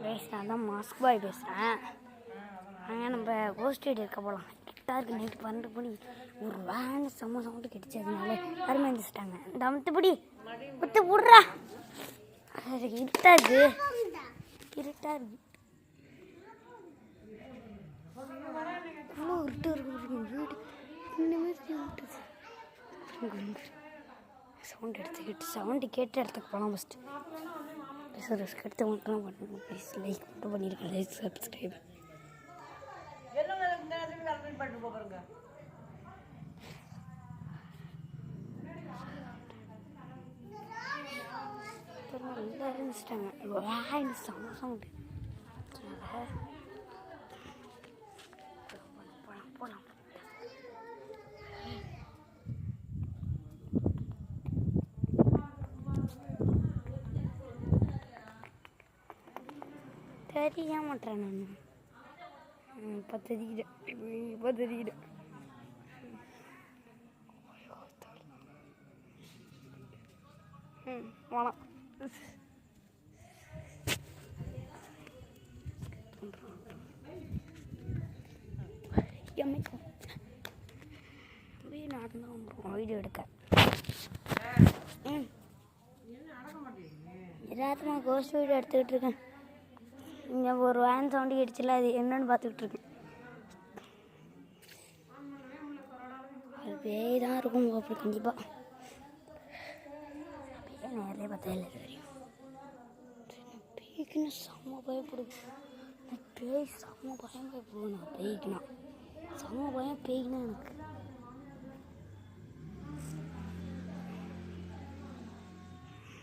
Guys, நான் தான் mask பாய் பேசுகிறேன். நாங்கள் நம்ம கோஸ்ட் ரைடு இருக்க போகலாம். கரெக்டாக இருக்குது. நைட்டு 12 மணி ஒரு வேன் செம்ம சவுண்டு கிடைச்சதுனால யாருமே எழுந்திரிச்சிட்டாங்க. இந்த அமுத்துப்படி குத்து விட்றா. அது இருட்டாக இருக்குது. இருட்டாக இருக்குது. இவ்வளோ இருட்டு இருக்கு. வீடு இன்னுமே விட்டுது. சவுண்டு கேட்ட இடத்துக்கு போகலாம். ஃபஸ்ட்டு ரிஸ்க் எடுத்து மட்டும் பண்ணணும். ப்ளீஸ் லைக் மட்டும் பண்ணியிருக்கேன். Like subscribe. நல்லா இருந்துச்சிட்டாங்க. செம்ம சவுண்டு. போகலாம். தெரிய மாட்டேன். நான் இப்போ தெரியுறேன். வேணாம். நடந்து வந்துடும் வீடியோ எடுக்க. எல்லாத்துமா கோஸ்ட் வீடியோ எடுத்துக்கிட்டு இருக்கேன். இங்கே ஒரு வேன் சவுண்டு கிடச்சில, அது என்னன்னு பார்த்துக்கிட்டு இருக்கேன். அது பேய் தான் இருக்கும் அப்படி கண்டிப்பாக. பேய் நேரிலே பார்த்தா இல்லை தெரியும். பேய்க்குன்னு செம்ம பயப்படுது. பேய் செம்ம பயம் பயப்படுவேன். நான் பேய்க்குனா செம்ம பயம். பேய்க்குனா எனக்கு